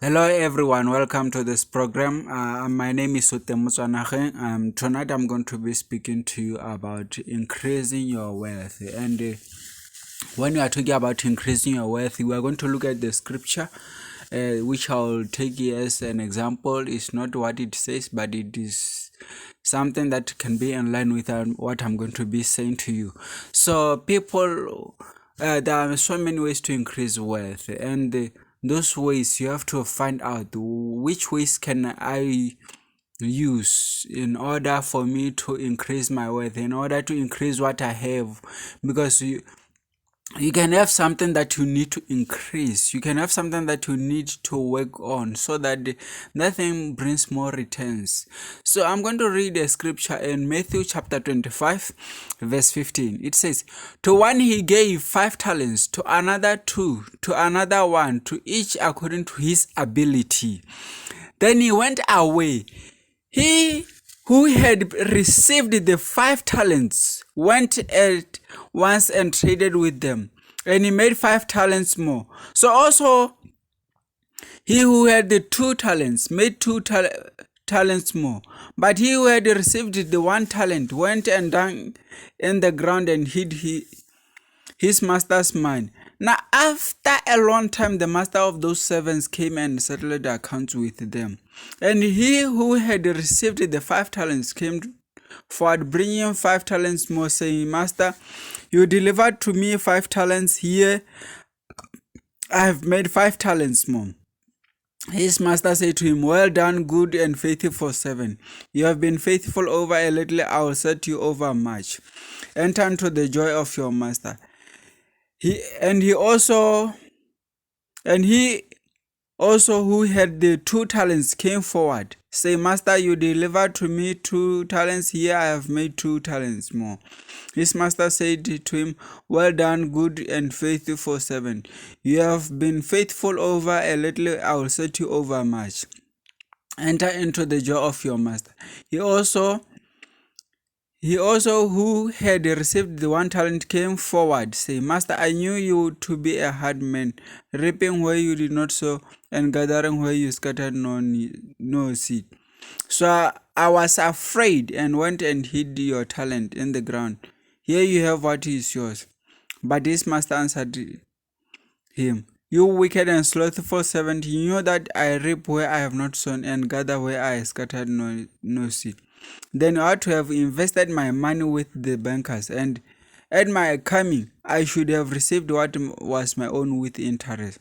Hello everyone, welcome to this program. My name is Oteng. Tonight I'm going to be speaking to you about increasing your wealth. And when we are talking about increasing your wealth, we are going to look at the scripture, which I'll take as an example. It's not what it says, but it is something that can be in line with what I'm going to be saying to you. So people, there are so many ways to increase wealth, and those ways you have to find out which ways can I use in order for me to increase my wealth, in order to increase what I have, because you can have something that you need to increase, you can have something that you need to work on so that that thing brings more returns. So I'm going to read a scripture in Matthew chapter 25 verse 15. It says, to one he gave 5 talents, to another 2, to another 1, to each according to his ability. Then he went away. He who had received the 5 talents went at once and traded with them, and he made 5 talents more. So also he who had the 2 talents made 2 talents more. But he who had received the 1 talent went and dug in the ground and hid his master's mind. Now, after a long time, the master of those servants came and settled the accounts with them. And he who had received the 5 talents came forward, bringing 5 talents more, saying, Master, you delivered to me 5 talents. Here I have made 5 talents more. His master said to him, well done, good and faithful servant. You have been faithful over a little, I will set you over much. Enter into the joy of your master. He also who had the 2 talents came forward, say, Master, you delivered to me 2 talents. Here I have made 2 talents more. His master said to him, well done, good and faithful servant. You have been faithful over a little, I will set you over much. Enter into the joy of your master. He also who had received the 1 talent came forward, saying, Master, I knew you to be a hard man, reaping where you did not sow, and gathering where you scattered no seed. So I was afraid and went and hid your talent in the ground. Here you have what is yours. But his master answered him, you wicked and slothful servant, you know that I reap where I have not sown, and gather where I scattered no seed. Then I ought to have invested my money with the bankers, and at my coming I should have received what was my own with interest.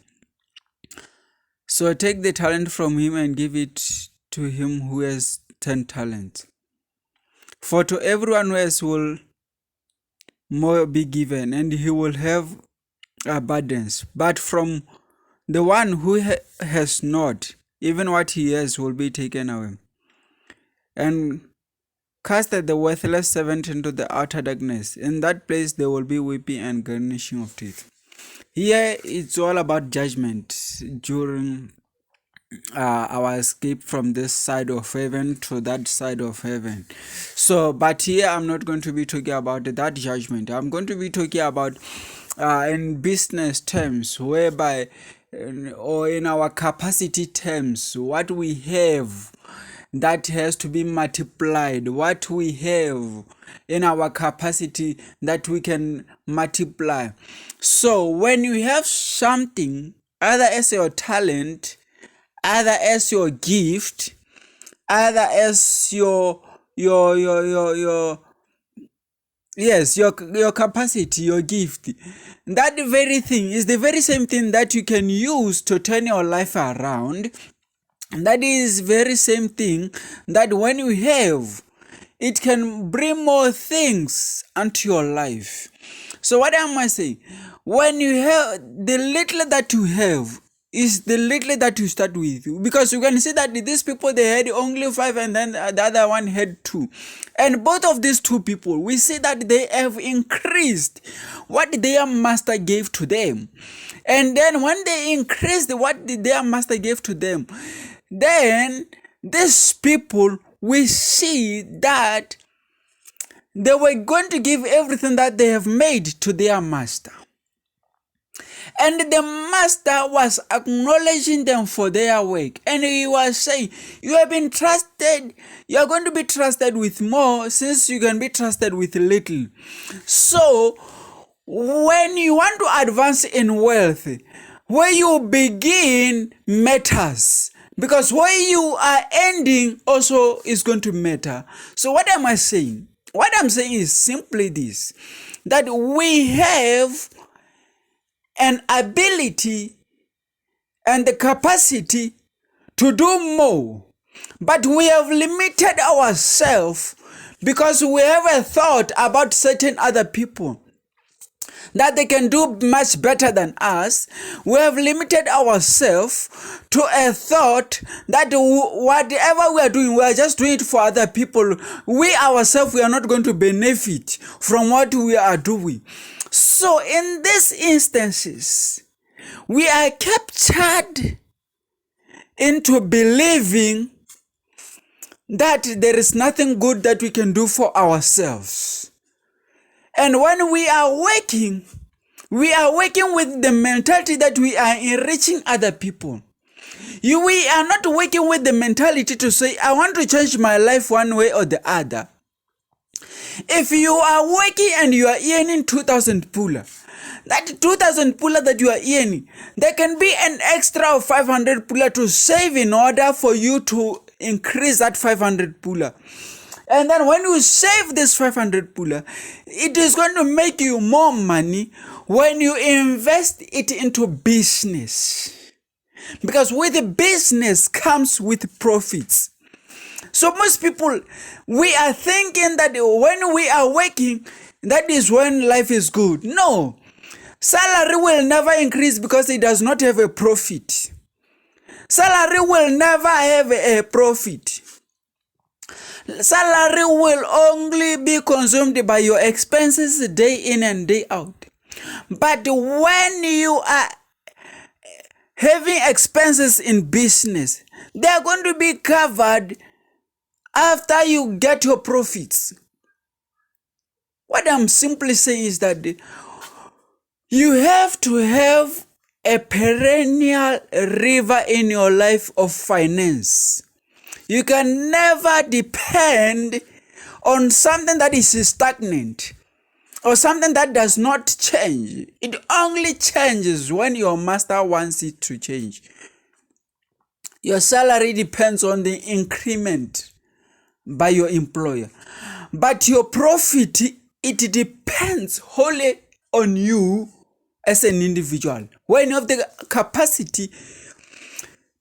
So take the talent from him and give it to him who has 10 talents. For to everyone who has will more be given, and he will have abundance. But from the one who has not, even what he has will be taken away. And cast the worthless servant into the outer darkness. In that place there will be weeping and gnashing of teeth. Here it's all about judgment during our escape from this side of heaven to that side of heaven. So, but here I'm not going to be talking about that judgment. I'm going to be talking about in business terms, whereby or in our capacity terms, what we have that has to be multiplied, what we have in our capacity that we can multiply. So when you have something, either as your talent, either as your gift, either as your yes, your capacity, your gift, that very thing is the very same thing that you can use to turn your life around. And that is very same thing that when you have, it can bring more things unto your life. So what am I saying? When you have the little that you have is the little that you start with, because you can see that these people, they had only 5 and then the other one had 2, and both of these 2 people, we see that they have increased what their master gave to them. And then when they increased what their master gave to them, then these people, we see that they were going to give everything that they have made to their master. And the master was acknowledging them for their work. And he was saying, you have been trusted. You are going to be trusted with more since you can be trusted with little. So, when you want to advance in wealth, where you begin matters. Because where you are ending also is going to matter. So what am I saying? What I'm saying is simply this, that we have an ability and the capacity to do more, but we have limited ourselves because we have a thought about certain other people that they can do much better than us. We have limited ourselves to a thought that whatever we are doing, we are just doing it for other people. We ourselves, we are not going to benefit from what we are doing. So in these instances, we are captured into believing that there is nothing good that we can do for ourselves. And when we are working with the mentality that we are enriching other people. We are not working with the mentality to say, I want to change my life one way or the other. If you are working and you are earning 2,000 pula, that 2,000 pula that you are earning, there can be an extra of 500 pula to save in order for you to increase that 500 pula. And then when you save this 500 pula, it is going to make you more money when you invest it into business. Because with the business comes with profits. So most people, we are thinking that when we are working, that is when life is good. No. Salary will never increase because it does not have a profit. Salary will never have a profit. Salary will only be consumed by your expenses day in and day out. But when you are having expenses in business, they are going to be covered after you get your profits. What I'm simply saying is that you have to have a perennial river in your life of finance. You can never depend on something that is stagnant or something that does not change. It only changes when your master wants it to change. Your salary depends on the increment by your employer. But your profit, it depends wholly on you as an individual. When you have the capacity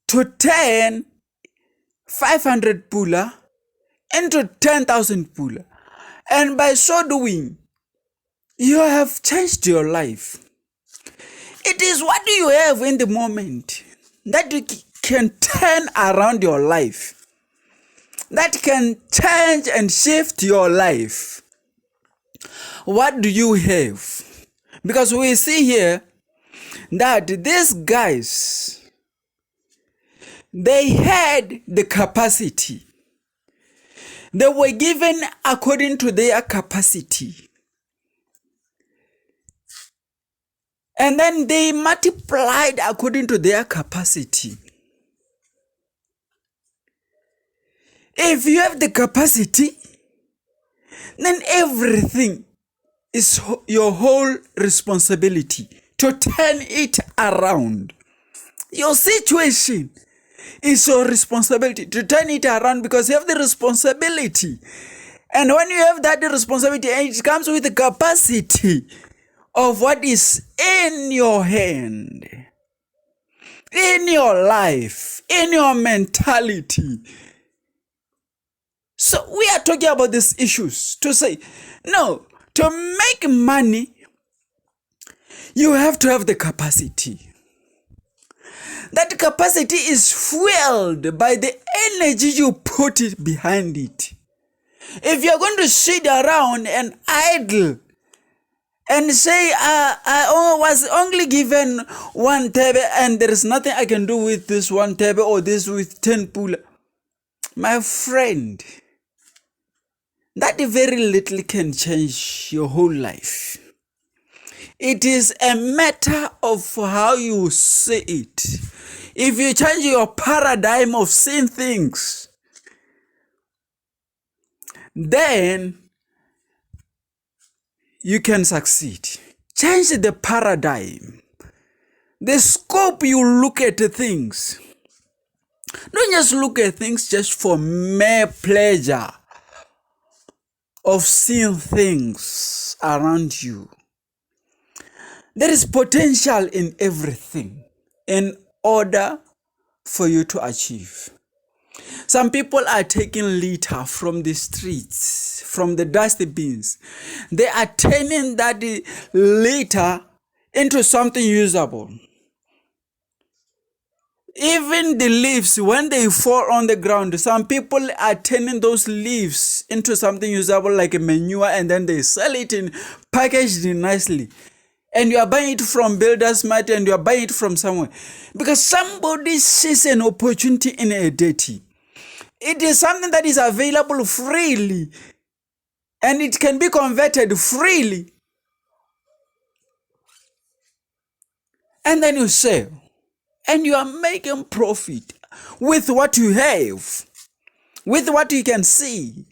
to turn 500 pula into 10,000 pula, and by so doing, you have changed your life. It is what you have in the moment that you can turn around your life, that can change and shift your life. What do you have? Because we see here that these guys, they had the capacity. They were given according to their capacity. And then they multiplied according to their capacity. If you have the capacity, then everything is your whole responsibility to turn it around. Your situation is your responsibility to turn it around because you have the responsibility. And when you have that responsibility, it comes with the capacity of what is in your hand, in your life, in your mentality. So we are talking about these issues to say, no, to make money, you have to have the capacity. That capacity is fueled by the energy you put it behind it. If you're going to sit around and idle and say, I was only given one tebe and there is nothing I can do with this one tebe or this with 10 pula, my friend, that very little can change your whole life. It is a matter of how you see it. If you change your paradigm of seeing things, then you can succeed. Change the paradigm, the scope you look at things. Don't just look at things just for mere pleasure of seeing things around you. There is potential in everything in order for you to achieve. Some people are taking litter from the streets, from the dustbins. They are turning that litter into something usable. Even the leaves, when they fall on the ground, some people are turning those leaves into something usable like a manure, and then they sell it in packaged nicely. And you are buying it from Builders Mart, and you are buying it from somewhere. Because somebody sees an opportunity in a dirty. It is something that is available freely, and it can be converted freely. And then you sell, and you are making profit with what you have, with what you can see.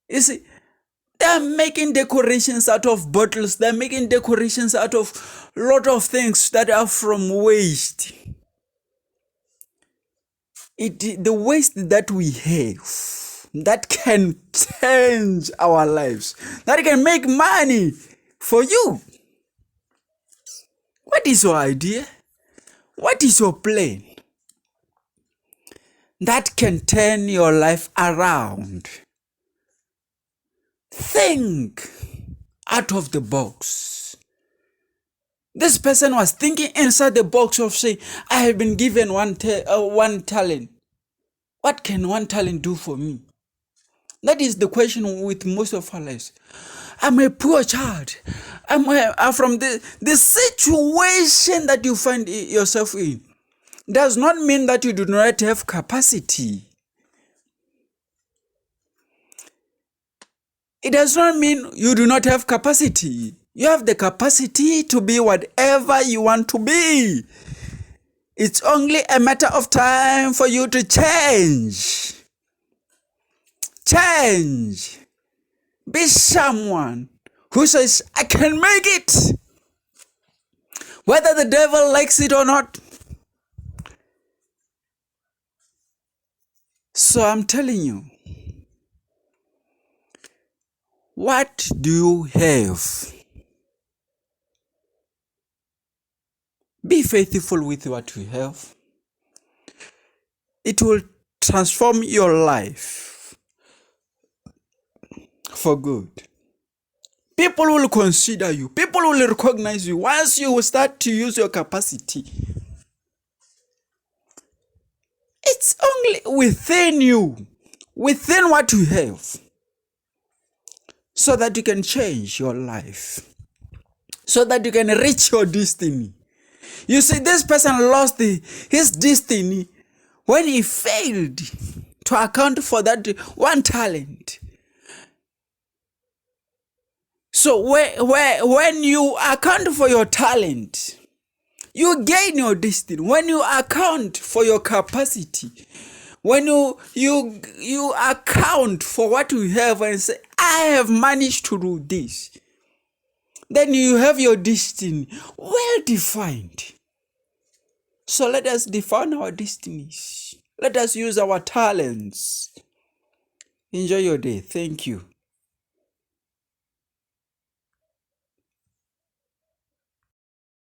You see, they are making decorations out of bottles. They are making decorations out of a lot of things that are from waste. The waste that we have, that can change our lives, that can make money for you. What is your idea? What is your plan that can turn your life around? Think out of the box. This person was thinking inside the box of saying, I have been given one talent. What can one talent do for me? That is the question with most of our lives. I'm a poor child. I'm from the situation that you find yourself in does not mean that you do not have capacity. It does not mean you do not have capacity. You have the capacity to be whatever you want to be. It's only a matter of time for you to change. Change. Be someone who says, I can make it. Whether the devil likes it or not. So I'm telling you, what do you have? Be faithful with what you have. It will transform your life for good. People will consider you. People will recognize you once you start to use your capacity. It's only within you, within what you have, so that you can change your life, so that you can reach your destiny. You see, this person lost his destiny when he failed to account for that one talent. So when you account for your talent, you gain your destiny. When you account for your capacity, when you account for what you have and say, I have managed to do this, then you have your destiny well defined. So let us define our destinies. Let us use our talents. Enjoy your day. Thank you.